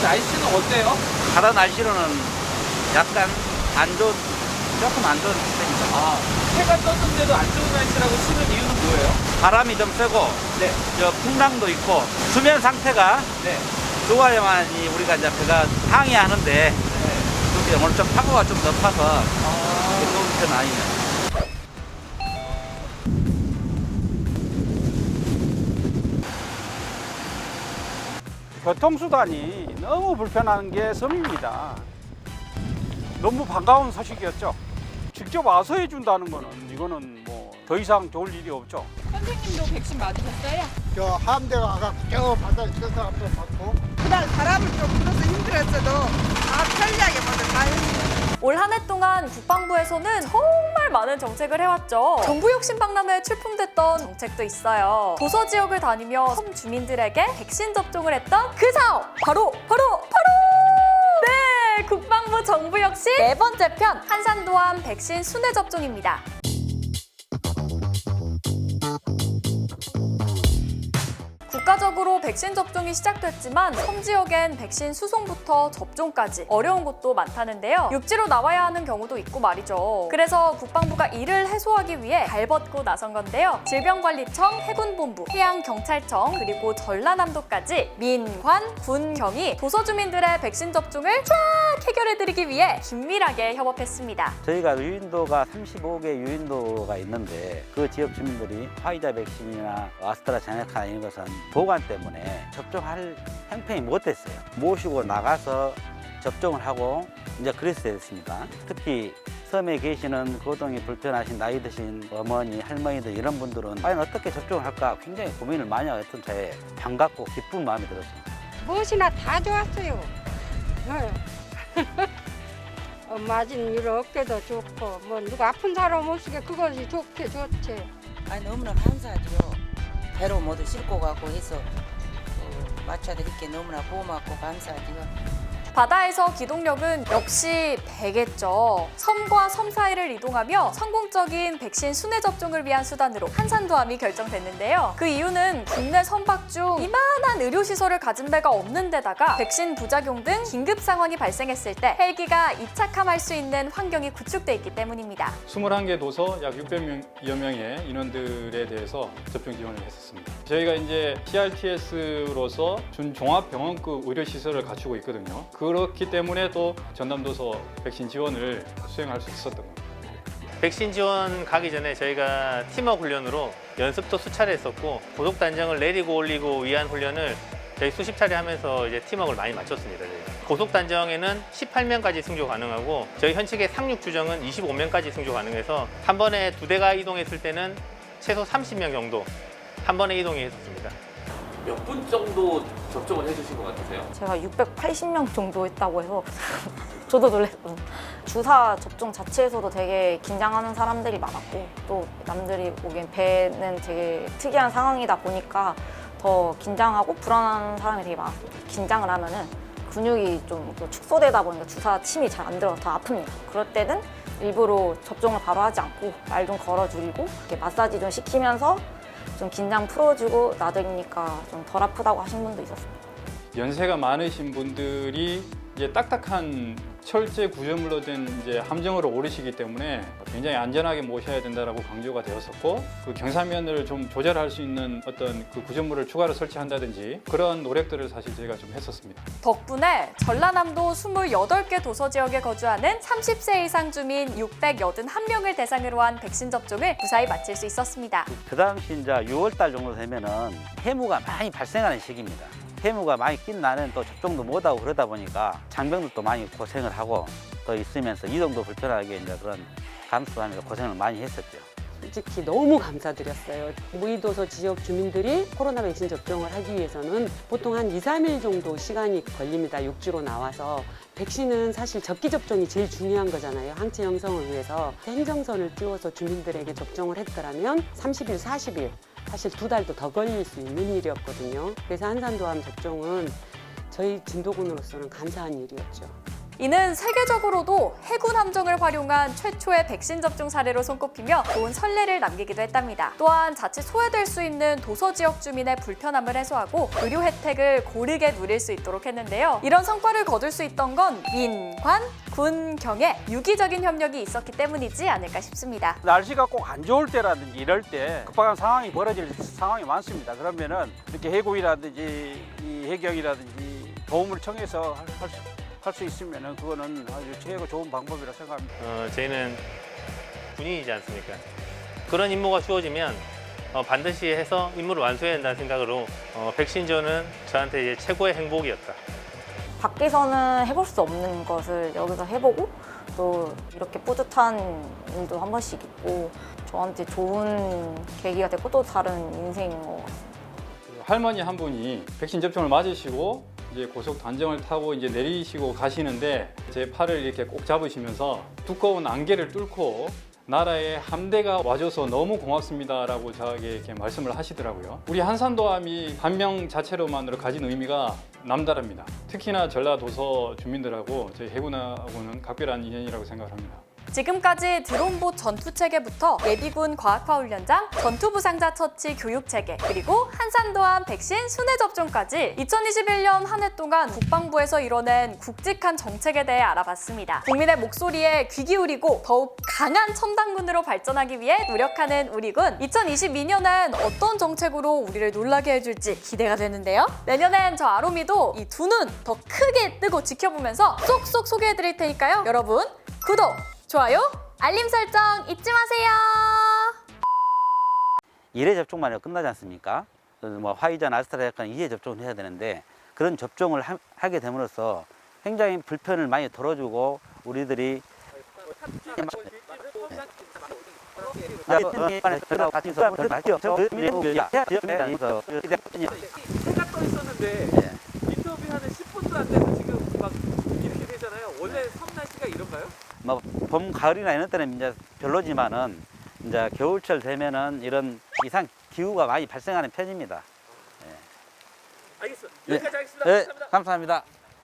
날씨는 어때요? 바다 날씨로는 약간 조금 안 좋은 상태입니다. 아, 해가 떴는데도 안 좋은 날씨라고 치는 이유는 뭐예요? 바람이 좀 세고, 네. 풍랑도 있고, 수면 상태가 네. 좋아야만이 우리가 이제 배가 항해하는데, 네. 그렇게 오늘 좀 파고가 좀 높아서, 아, 좋은 편 아니네요. 교통수단이 너무 불편한 게 섬입니다. 너무 반가운 소식이었죠. 직접 와서 해준다는 거는 이거는 뭐 더 이상 좋을 일이 없죠. 선생님도 백신 맞으셨어요? 저 함대 와가 저 바다 있는 사람도 많고 그날 바람을 좀 불어서 힘들었어도 다 편리하게 모두 다 했어요. 올 한 해 동안 국방부에서는 정말 많은 정책을 해왔죠. 정부혁신박람회에 출품됐던 정책도 있어요. 도서 지역을 다니며 섬 주민들에게 백신 접종을 했던 그 사업! 바로! 네! 국방부 정부혁신 네 번째 편 한산도암 백신 순회 접종입니다. 국가적으로 백신 접종이 시작됐지만 섬 지역엔 백신 수송부터 접종까지 어려운 곳도 많다는데요. 육지로 나와야 하는 경우도 있고 말이죠. 그래서 국방부가 이를 해소하기 위해 발벗고 나선 건데요. 질병관리청, 해군본부, 해양경찰청, 그리고 전라남도까지 민, 관, 군, 경이 도서주민들의 백신 접종을 쫙 해결해드리기 위해 긴밀하게 협업했습니다. 저희가 유인도가 35개 유인도가 있는데, 그 지역 주민들이 화이자 백신이나 아스트라제네카 이런 것은 보관 때문에 접종할 형편이 못됐어요. 모시고 나가서 접종을 하고 이제 그랬어야 됐습니다. 특히 섬에 계시는 거동이 불편하신 나이 드신 어머니, 할머니들 이런 분들은 과연 어떻게 접종을 할까 굉장히 고민을 많이 하던 차에 반갑고 기쁜 마음이 들었습니다. 무엇이나 다 좋았어요. 맞은 일 어깨도 좋고 뭐 누가 아픈 사람 오시게 그것이 좋지. 아니 너무나 감사하죠. 배로 모두 싣고 가고 해서 맞춰드릴게 너무나 고맙고 감사하죠. 바다에서 기동력은 역시 배겠죠. 섬과 섬 사이를 이동하며 성공적인 백신 순회 접종을 위한 수단으로 한산도암이 결정됐는데요. 그 이유는 국내 선박 중 이만한 의료시설을 가진 배가 없는 데다가 백신 부작용 등 긴급 상황이 발생했을 때 헬기가 이착함할 수 있는 환경이 구축돼 있기 때문입니다. 21개 도서 약 600여 명의 인원들에 대해서 접종 지원을 했었습니다. 저희가 이제 CRTS로서 준종합병원급 의료시설을 갖추고 있거든요. 그렇기 때문에 또 전남도서 백신 지원을 수행할 수 있었던 겁니다. 백신 지원 가기 전에 저희가 팀워크 훈련으로 연습도 수차례 했었고 고속 단정을 내리고 올리고 위한 훈련을 저희 수십 차례 하면서 이제 팀워크를 많이 맞췄습니다. 저희가. 고속 단정에는 18명까지 승조 가능하고 저희 현측의 상륙 주정은 25명까지 승조 가능해서 한 번에 두 대가 이동했을 때는 최소 30명 정도 한 번에 이동했었습니다. 몇 분 정도 접종을 해주신 것 같으세요? 제가 680명 정도 했다고 해서 저도 놀랐어요. 주사 접종 자체에서도 되게 긴장하는 사람들이 많았고 또 남들이 보기엔 배는 되게 특이한 상황이다 보니까 더 긴장하고 불안한 사람이 되게 많았어요. 긴장을 하면은 근육이 좀 축소되다 보니까 주사 침이 잘 안 들어서 더 아픕니다. 그럴 때는 일부러 접종을 바로 하지 않고 말 좀 걸어주고 이렇게 마사지 좀 시키면서 좀 긴장 풀어주고 놔두니까 좀 덜 아프다고 하신 분도 있었습니다. 연세가 많으신 분들이 이제 딱딱한 철제 구조물로 된 이제 함정으로 오르시기 때문에 굉장히 안전하게 모셔야 된다라고 강조가 되었었고 그 경사면을 좀 조절할 수 있는 어떤 그 구조물을 추가로 설치한다든지 그런 노력들을 사실 저희가 좀 했었습니다. 덕분에 전라남도 28개 도서 지역에 거주하는 30세 이상 주민 681명을 대상으로 한 백신 접종을 무사히 마칠 수 있었습니다. 그 당시 이제 6월 달 정도 되면은 해무가 많이 발생하는 시기입니다. 해무가 많이 낀 날은 또 접종도 못하고 그러다 보니까 장병들도 많이 고생을 하고 또 있으면서 이동도 불편하게 이제 그런 감수하면서 고생을 많이 했었죠. 솔직히 너무 감사드렸어요. 무의도서 지역 주민들이 코로나 백신 접종을 하기 위해서는 보통 한 2, 3일 정도 시간이 걸립니다. 육지로 나와서. 백신은 사실 적기 접종이 제일 중요한 거잖아요. 항체 형성을 위해서. 행정선을 띄워서 주민들에게 접종을 했더라면 30일, 40일 사실 2달도 더 걸릴 수 있는 일이었거든요. 그래서 한산도암 접종은 저희 진도군으로서는 감사한 일이었죠. 이는 세계적으로도 해군 함정을 활용한 최초의 백신 접종 사례로 손꼽히며 좋은 선례를 남기기도 했답니다. 또한 자칫 소외될 수 있는 도서 지역 주민의 불편함을 해소하고 의료 혜택을 고르게 누릴 수 있도록 했는데요. 이런 성과를 거둘 수 있던 건 민, 관, 군, 경의 유기적인 협력이 있었기 때문이지 않을까 싶습니다. 날씨가 꼭 안 좋을 때라든지 이럴 때 급박한 상황이 벌어질 상황이 많습니다. 그러면은 이렇게 해군이라든지 이 해경이라든지 도움을 청해서 할 수 있으면은 그거는 아주 최고 좋은 방법이라 생각합니다. 저희는 군인이지 않습니까? 그런 임무가 주어지면 반드시 해서 임무를 완수해야 한다는 생각으로 백신 지원은 저한테 이제 최고의 행복이었다. 밖에서는 해볼 수 없는 것을 여기서 해보고 또 이렇게 뿌듯한 일도 한 번씩 있고 저한테 좋은 계기가 됐고 또 다른 인생인 것 같습니다. 할머니 한 분이 백신 접종을 맞으시고 이제 고속 단정을 타고 이제 내리시고 가시는데 제 팔을 이렇게 꼭 잡으시면서 두꺼운 안개를 뚫고 나라의 함대가 와줘서 너무 고맙습니다라고 저에게 이렇게 말씀을 하시더라고요. 우리 한산도함이 한 명 자체로만으로 가진 의미가 남다릅니다. 특히나 전라도서 주민들하고 저희 해군하고는 각별한 인연이라고 생각을 합니다. 지금까지 드론봇 전투체계부터 예비군 과학화훈련장, 전투부상자 처치 교육체계, 그리고 한산도함 백신 순회 접종까지 2021년 한 해 동안 국방부에서 이뤄낸 굵직한 정책에 대해 알아봤습니다. 국민의 목소리에 귀 기울이고 더욱 강한 첨단군으로 발전하기 위해 노력하는 우리군. 2022년엔 어떤 정책으로 우리를 놀라게 해줄지 기대가 되는데요. 내년엔 저 아로미도 이 두 눈 더 크게 뜨고 지켜보면서 쏙쏙 소개해드릴 테니까요. 여러분 구독! 좋아요, 알림 설정 잊지 마세요. 1회 접종만 해도 끝나지 않습니까? 뭐 화이자나 아스트라제네카 2회 접종을 해야 되는데 그런 접종을 하게 됨으로써 굉장히 불편을 많이 덜어주고 우리들이 해가 떠 있었는데 인터뷰하는 10분도 안 돼서 지금 막 이렇게 되잖아요. 원래 섬 날씨가 이런가요? 뭐 봄, 가을이나 이런 때는 이제 별로지만은 이제 겨울철 되면은 이런 이상 기후가 많이 발생하는 편입니다. 알겠습니다. 여기까지 하겠습니다. 네, 감사합니다. 감사합니다.